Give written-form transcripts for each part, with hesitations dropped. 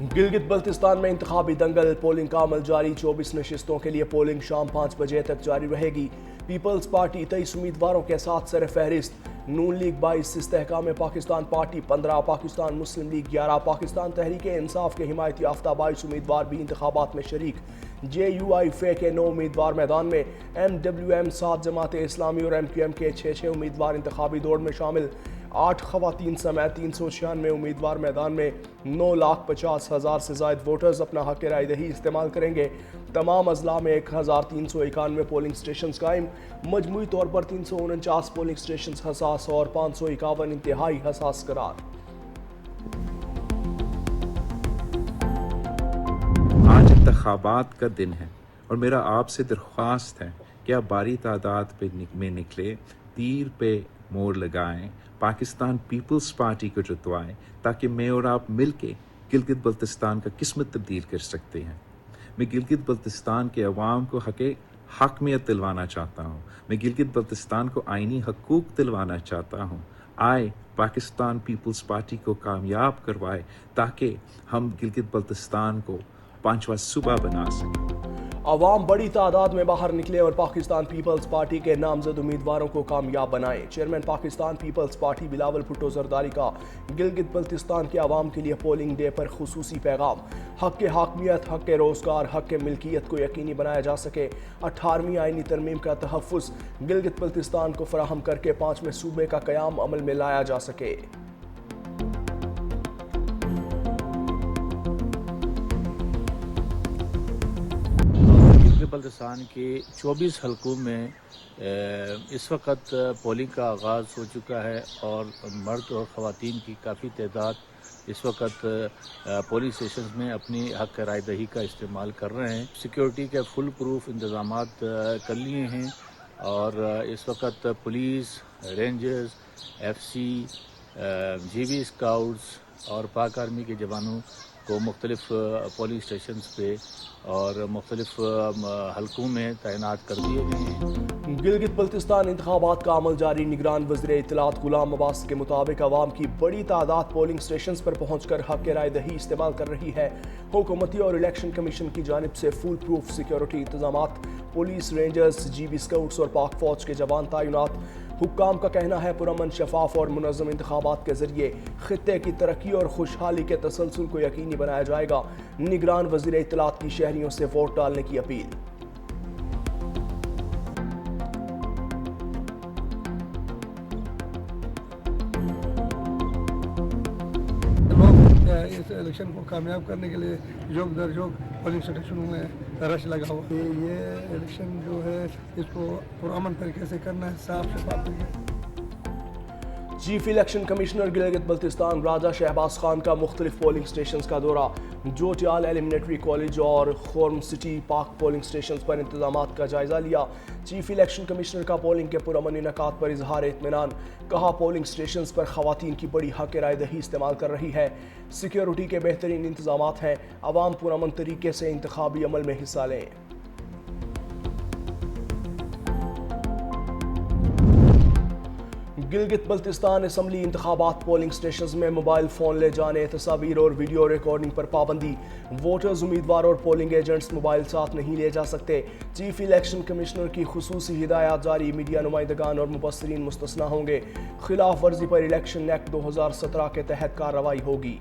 गिलगित बल्तिस्तान में इंतखाबी दंगल, पोलिंग का अमल जारी। 24 नशिस्तों के लिए पोलिंग शाम 5 बजे तक जारी रहेगी। पीपल्स पार्टी 23 उम्मीदवारों के साथ सर फहरिस्त। नून लीग 22, इस्तेहकाम पाकिस्तान पार्टी 15, पाकिस्तान मुस्लिम लीग 11, पाकिस्तान तहरीक इंसाफ के हिमायत याफ्ता 22 उम्मीदवार भी इंतखाबात में शरीक। JUI-FE के 9 उम्मीदवार मैदान में। MWM 7, जमात इस्लामी और MQM के 6 उम्मीदवार इंतखाबी दौड़ में शामिल। 8 खवातीन समेत 396 उम्मीदवार मैदान में। 9,50,000 से जायद वोटर्स अपना हक राय दही इस्तेमाल करेंगे। तमाम अजला में 1,391 पोलिंग स्टेशन कायम। मजमूई तौर पर 349 पोलिंग स्टेशन हसास और 551 इंतहाई हसास करार। आज इंतखाबात का दिन है और मेरा आपसे दरख्वास्त है कि आप भारी तादाद में निकले, तीर पे मोड़ लगाएं, पाकिस्तान पीपल्स पार्टी को जितवाएं, ताकि मैं और आप मिलके गिलगित बल्तिस्तान का किस्मत तब्दील कर सकते हैं। मैं गिलगित बल्तिस्तान के अवाम को हकमियत दिलवाना चाहता हूँ। मैं गिलगित बल्तिस्तान को आइनी हकूक़ दिलवाना चाहता हूँ। आए पाकिस्तान पीपल्स पार्टी को कामयाब करवाए ताकि हम गिलगित बल्तिस्तान को 5वां सूबा बना सकें। अवाम बड़ी तादाद में बाहर निकले और पाकिस्तान पीपल्स पार्टी के नामजद उम्मीदवारों को कामयाब बनाए। चेयरमैन पाकिस्तान पीपल्स पार्टी बिलावल भुट्टो जरदारी का गिलगित बल्तिस्तान के अवाम के लिए पोलिंग डे पर खुसूसी पैगाम। हक के हाकमियत, हक के रोजगार, हक के मिल्कियत को यकीनी बनाया जा सके। 18वीं आईनी तरमीम का तहफ़्फ़ुज़ गिलगित बल्तिस्तान को फराहम करके 5वें सूबे का क़याम अमल में लाया जा सके। बल्तिस्तान के 24 हलकों में इस वक्त पोलिंग का आगाज़ हो चुका है और मर्द और ख़वातीन की काफ़ी तादाद इस वक्त पोलिंग स्टेशन में अपनी हक राय दही का इस्तेमाल कर रहे हैं। सिक्योरिटी के फुल प्रूफ इंतज़ामात कर लिए हैं और इस वक्त police, rangers, FC, GB scouts और पाक आर्मी के जवानों को मुख्तलिफ पोलिंग स्टेशन पे और मुख्तलिफ हलकों में तैनात कर दिए गए हैं। गिलगित बल्तिस्तान इंतखाबात का अमल जारी। निगरान वज़ीर इत्तलात गुलाम अब्बास के मुताबिक अवाम की बड़ी तादाद पोलिंग स्टेशन पर पहुँच कर हक राय दही इस्तेमाल कर रही है। हुकूमती और इलेक्शन कमीशन की जानिब से फुल प्रूफ सिक्योरिटी इंतजामात, पुलिस, रेंजर्स, GB स्काउट्स और पाक फौज के जवान तैनात। हुक्काम का कहना है पुरअमन, शफाफ और मुनज़्ज़म इंतखाबात के जरिए खित्ते की तरक्की और खुशहाली के तसलसल को यकीनी बनाया जाएगा। निगरान वज़ीर इत्तलात की शहरियों से वोट डालने की अपील। इस इलेक्शन को कामयाब करने के लिए जोग दर जोग पोलिंग स्टेशनों में रश लगा हुआ है। ये इलेक्शन जो है इसको पुरअमन तरीके से करना है, साफ शफाफ तरीके। Chief election commissioner Gilgit Baltistan Raja Shahbaz Khan का मुख्तलिफ पोलिंग स्टेशन का दौरा। जोटियाल एलिमिनेटरी कॉलेज और खोर्म सिटी पाक पोलिंग स्टेशन पर इंतजामात का जायजा लिया। चीफ इलेक्शन कमिश्नर का पोलिंग के पुरअमन इनकात पर इजहार इत्मीनान। कहा पोलिंग स्टेशन पर खवातीन की बड़ी हक राय दही इस्तेमाल कर रही है। सिक्योरिटी के बेहतरीन इंतजामात हैं। अवाम पुरअमन तरीके से इंतखाबी अमल में हिस्सा लें। गिलगित बल्तिस्तान असम्बली इंतखाबात पोलिंग स्टेशन में मोबाइल फ़ोन ले जाने, तस्वीर और वीडियो रिकॉर्डिंग पर पाबंदी। वोटर्स, उम्मीदवार और पोलिंग एजेंट्स मोबाइल साथ नहीं ले जा सकते। चीफ इलेक्शन कमिश्नर की खुसूसी हिदायत जारी। मीडिया नुमाइंदगान और मुबस्सरीन मुस्तस्ना होंगे। खिलाफ वर्जी पर इलेक्शन एक्ट 2017 के तहत कार्रवाई होगी।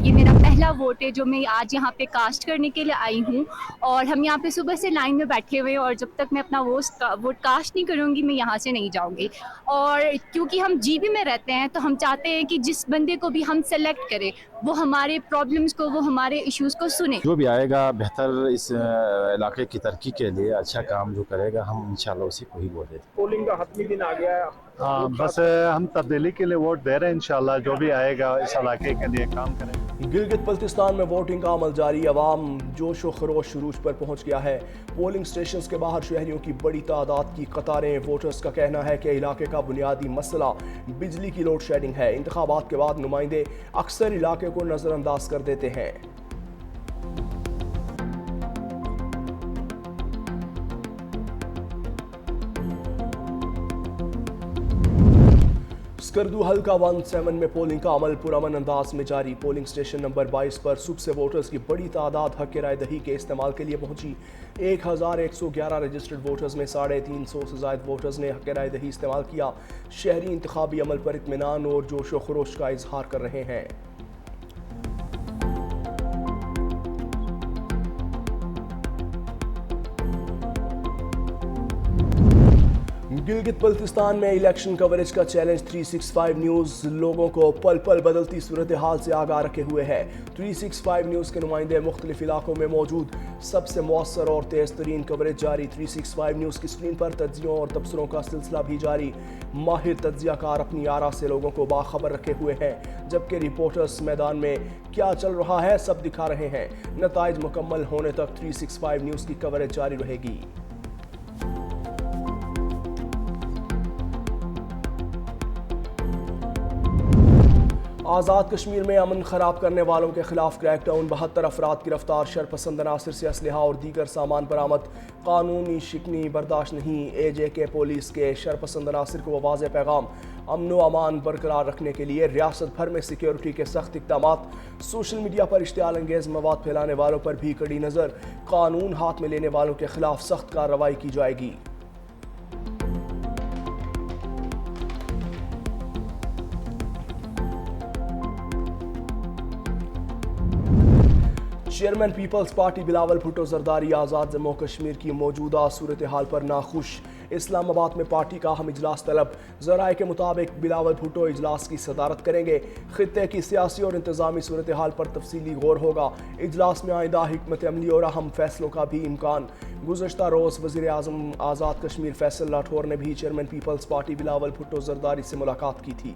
ये मेरा पहला वोट है जो मैं आज यहाँ पे कास्ट करने के लिए आई हूँ और हम यहाँ पे सुबह से लाइन में बैठे हुए हैं और जब तक मैं अपना वोट कास्ट नहीं करूँगी मैं यहाँ से नहीं जाऊँगी। और क्योंकि हम GB में रहते हैं तो हम चाहते हैं कि जिस बंदे को भी हम सेलेक्ट करें वो हमारे प्रॉब्लम्स को, वो हमारे इश्यूज़ को सुने। जो भी आएगा बेहतर इस इलाके की तरक्की के लिए अच्छा काम जो करेगा हम इंशाल्लाह उसी को ही वोट देते हैं। पोलिंग का हतमी दिन आ गया है। हाँ, बस हम तब्दीली के लिए वोट दे रहे हैं। इंशाल्लाह जो भी आएगा इस इलाके के लिए काम करेंगे। गिलगित बल्तिस्तान में वोटिंग का अमल जारी। अवाम जोश व खरोश शुरूज पर पहुंच गया है। पोलिंग स्टेशन के बाहर शहरियों की बड़ी तादाद की कतारें। वोटर्स का कहना है कि इलाके का बुनियादी मसला बिजली की लोड शेडिंग है। इंतखाबात के बाद नुमाइंदे अक्सर इलाके को नज़रअंदाज कर देते हैं। स्कर्दू हल्का 17 में पोलिंग का अमल पुरअमन अंदाज में जारी। पोलिंग स्टेशन नंबर 22 पर सुबह से वोटर्स की बड़ी तादाद हक राय दही के इस्तेमाल के लिए पहुंची। 1111 रजिस्टर्ड वोटर्स में 350 से ज़ायद वोटर्स ने हक राय दही इस्तेमाल किया। शहरी इंतखाबी अमल पर इत्मीनान और जोश व खरोश का इजहार कर रहे हैं। गिलगित बल्तिस्तान में इलेक्शन कवरेज का चैलेंज 365 न्यूज़ लोगों को पल पल बदलती सूरत हाल से आगाह रखे हुए है। 365 न्यूज़ के नुमाइंदे मुख्तलिफ इलाकों में मौजूद, सबसे मौसर और तेज़ तरीन कवरेज जारी। 365 न्यूज़ की स्क्रीन पर तज्जियों और तबसरों का सिलसिला भी जारी। माहिर तज्जियाकार अपनी आरा से लोगों को बाखबर रखे हुए हैं, जबकि रिपोर्टर्स मैदान में क्या चल रहा है सब दिखा रहे हैं। नताइज मुकम्मल होने तक 365 न्यूज़ की कवरेज जारी रहेगी। आज़ाद कश्मीर में अमन खराब करने वालों के खिलाफ क्रैकडाउन। 72 अफराद गिरफ्तार। शरपसंद अनासर से असलहा और दीगर सामान बरामद। कानूनी शिकनी बर्दाश्त नहीं। AJK पुलिस के शरपसंद अनासर को वाज़ेह पैगाम। अमन व अमान बरकरार रखने के लिए रियासत भर में सिक्योरिटी के सख्त इक़दामात। सोशल मीडिया पर इश्तियाल अंगेज़ मवाद फैलाने वालों पर भी कड़ी नज़र। कानून हाथ में लेने वालों के खिलाफ सख्त कार्रवाई की जाएगी। चेयरमैन पीपल्स पार्टी बिलावल भुट्टो जरदारी आज़ाद जम्मू कश्मीर की मौजूदा सूरत हाल पर नाखुश। इस्लामाबाद में पार्टी का अहम इजलास तलब। ज़राए के मुताबिक बिलावल भुट्टो इजलास की सदारत करेंगे। खित्ते की सियासी और इंतज़ामी सूरत हाल पर तफसीली गौर होगा। इजलास में आइंदा हिकमत अमली और अहम फैसलों का भी इम्कान। गुज़श्ता रोज़ वज़ीर आज़म आज़ाद कश्मीर फैसल राठौर ने भी चेयरमैन पीपल्स पार्टी बिलावल भुट्टो जरदारी से मुलाकात की थी।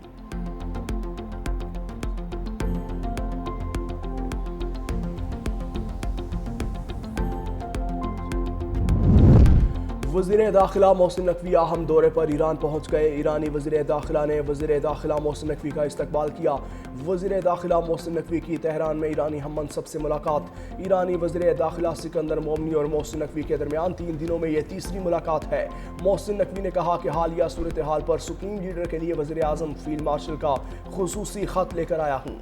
वज़ीर दाखिला मोहसिन नकवी अहम दौरे पर ईरान पहुँच गए। ईरानी वज़ीर दाखिला ने वज़ीर दाखिला मोहसिन नकवी का इस्तकबाल किया। वज़ीर दाखिला मोहसिन नकवी की तेहरान में ईरानी हम मनसब से मुलाकात। ईरानी वज़ीर दाखिला सिकंदर मोमनी और मोहसिन नकवी के दरमियान 3 दिनों में यह तीसरी मुलाकात है। मोहसिन नकवी ने कहा कि हालिया सूरत हाल पर सुप्रीम लीडर के लिए वज़ीर आज़म फील्ड मार्शल का खुसूसी ख़त लेकर आया हूँ।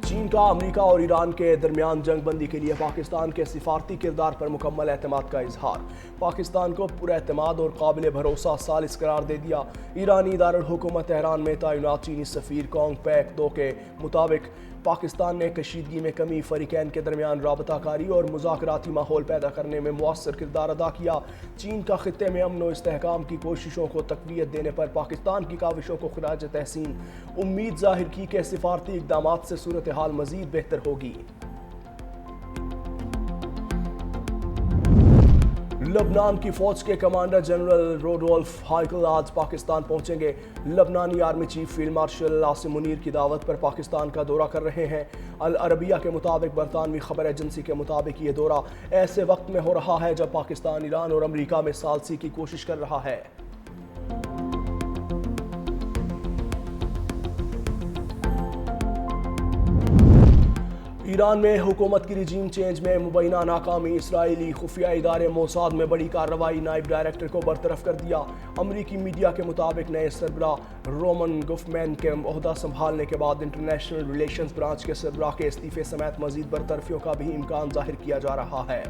चीन का अमेरिका और ईरान के दरमियान जंग बंदी के लिए पाकिस्तान के सिफारती किरदार पर मुकम्मल एतमाद का इजहार। पाकिस्तान को पुरएतमाद और काबिल भरोसा सालिस करार दे दिया। ईरानी दारुल हुकूमत तेहरान में तैनात चीनी सफ़ीर कोंग पैक 2 के मुताबिक पाकिस्तान ने कशीदगी में कमी, फरीकैन के दरमियान राबताकारी और मुज़ाकराती माहौल पैदा करने में मुअस्सर किरदार अदा किया। चीन का खित्ते में अमन व इस्तेहकाम की कोशिशों को तक़वियत देने पर पाकिस्तान की काविशों को खिराज तहसीन। उम्मीद ज़ाहिर की कि सिफारती इक़दामात से सूरत हाल मज़ीद बेहतर होगी। लबनान की फ़ौज के कमांडर जनरल रोडोल्फ हाइकल आज पाकिस्तान पहुंचेंगे। लबनानी army chief field marshal Asim Munir की दावत पर पाकिस्तान का दौरा कर रहे हैं। अल अरबिया के मुताबिक बरतानवी खबर एजेंसी के मुताबिक ये दौरा ऐसे वक्त में हो रहा है जब पाकिस्तान ईरान और अमेरिका में सालसी की कोशिश कर रहा है। ईरान में हुकूमत की रिजीम चेंज में मुबैना नाकामी। इसराइली खुफिया इदारे मोसाद में बड़ी कार्रवाई। नायब डायरेक्टर को बरतरफ कर दिया। अमरीकी मीडिया के मुताबिक नए सरबराह रोमन गुफमैन के ओहदा संभालने के बाद इंटरनेशनल रिलेशंस ब्रांच के सरबराह के इस्तीफे समेत मजीद बरतरफियों का भी इम्कान जाहिर किया जा रहा है।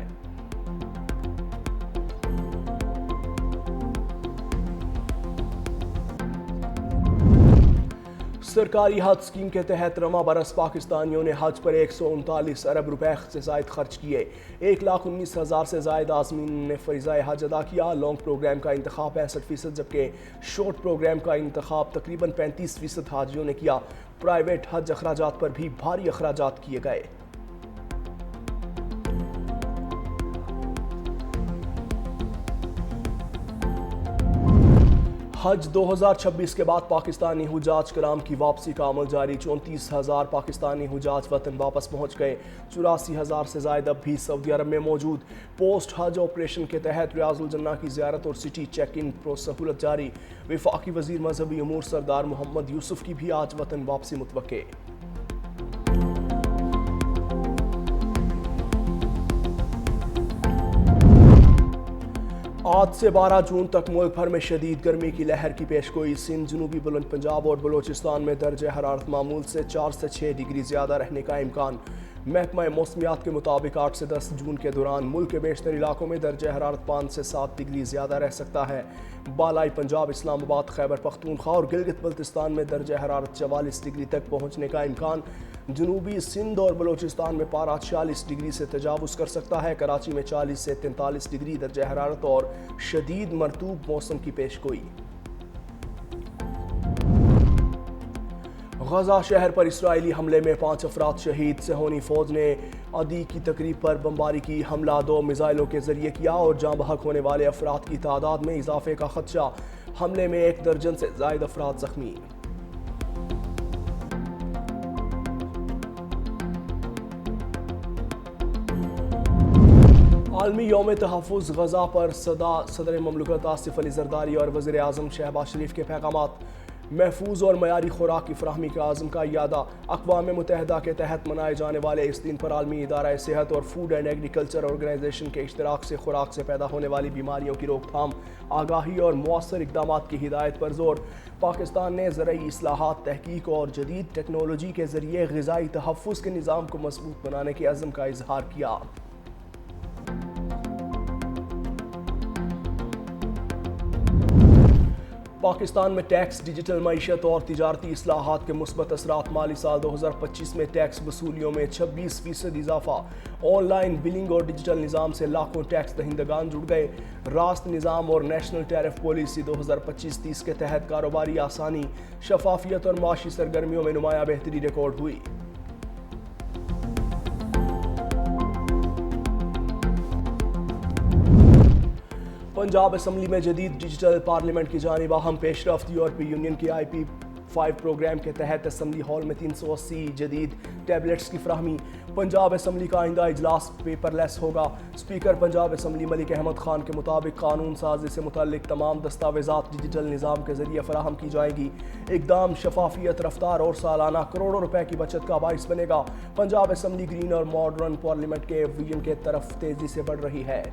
सरकारी हज स्कीम के तहत रमा बरस पाकिस्तानियों ने हज पर 139 अरब रुपए से ज़ायद खर्च किए। 1,19,000 से ज़ायद आज़मीन ने फ़रीज़ाए हज अदा किया। लॉन्ग प्रोग्राम का इंतखाब 65%, जबकि शॉर्ट प्रोग्राम का इंतखाब तकरीबन 35% हाजियों ने किया। प्राइवेट हज अखराजात पर भी भारी अखराजात किए गए। हज 2026 के बाद पाकिस्तानी हुजाज कराम की वापसी का अमल जारी। 34,000 पाकिस्तानी हुजाज वतन वापस पहुंच गए। 84,000 से ज़ायद अब भी सऊदी अरब में मौजूद। पोस्ट हज ऑपरेशन के तहत रियाजुल जन्ना की ज़ियारत और सिटी चेक इन सहूलत जारी। वफाकी वज़ीर मजहबी उमूर सरदार मोहम्मद यूसुफ की भी आज वतन वापसी मुतवक्के। آج سے 12 جون تک ملک بھر میں شدید گرمی کی لہر کی پیشگوئی. سندھ، جنوبی بلند پنجاب اور بلوچستان میں درجہ حرارت معمول سے 4 سے 6 ڈگری زیادہ رہنے کا امکان. محکمہ موسمیات کے مطابق 8 سے 10 جون کے دوران ملک کے بیشتر علاقوں میں درجہ حرارت 5 سے 7 ڈگری زیادہ رہ سکتا ہے. بالائی پنجاب، اسلام آباد، خیبر پختونخوا اور گلگت بلتستان میں درجہ حرارت 44 ڈگری تک پہنچنے کا امکان. جنوبی سندھ اور بلوچستان میں پارہ 46 ڈگری سے تجاوز کر سکتا ہے. کراچی میں 40 سے 43 ڈگری درجہ حرارت اور شدید مرطوب موسم کی پیشگوئی. غزہ شہر پر اسرائیلی حملے میں 5 افراد شہید. صہیونی فوج نے عدی کی تقریب پر بمباری کی. حملہ 2 میزائلوں کے ذریعے کیا اور جاں بحق ہونے والے افراد کی تعداد میں اضافے کا خدشہ. حملے میں 1 درجن سے زائد افراد زخمی. عالمی یوم تحفظ غزہ پر صدر مملکت آصف علی زرداری اور وزیر اعظم شہباز شریف کے پیغامات. محفوظ اور معیاری خوراک کی فراہمی کا عزم کا اعادہ. اقوام متحدہ کے تحت منائے جانے والے اس دن پر عالمی ادارہ صحت اور فوڈ اینڈ ایگریکلچر آرگنائزیشن کے اشتراک سے خوراک سے پیدا ہونے والی بیماریوں کی روک تھام، آگاہی اور مؤثر اقدامات کی ہدایت پر زور. پاکستان نے زرعی اصلاحات، تحقیق اور جدید ٹیکنالوجی کے ذریعے غذائی تحفظ کے نظام کو مضبوط بنانے کے عزم کا اظہار کیا. پاکستان میں ٹیکس، ڈیجیٹل معیشت اور تجارتی اصلاحات کے مثبت اثرات. مالی سال 2025 میں ٹیکس وصولیوں میں 26% اضافہ. آن لائن بلنگ اور ڈیجیٹل نظام سے لاکھوں ٹیکس دہندگان جڑ گئے. راست نظام اور نیشنل ٹیرف پالیسی 2025-30 کے تحت کاروباری آسانی، شفافیت اور معاشی سرگرمیوں میں نمایاں بہتری ریکارڈ ہوئی. پنجاب اسمبلی میں جدید ڈیجیٹل پارلیمنٹ کی جانب اہم پیش رفت. یورپی یونین کی IP5 پروگرام کے تحت اسمبلی ہال میں 380 جدید ٹیبلٹس کی فراہمی. پنجاب اسمبلی کا آئندہ اجلاس پیپر لیس ہوگا. اسپیکر پنجاب اسمبلی ملک احمد خان کے مطابق قانون سازی سے متعلق تمام دستاویزات ڈیجیٹل نظام کے ذریعے فراہم کی جائیں گی. اقدام شفافیت، رفتار اور سالانہ کروڑوں روپے کی بچت کا باعث بنے گا. پنجاب اسمبلی گرین اور ماڈرن پارلیمنٹ کے ویژن کے طرف تیزی سے بڑھ رہی ہے.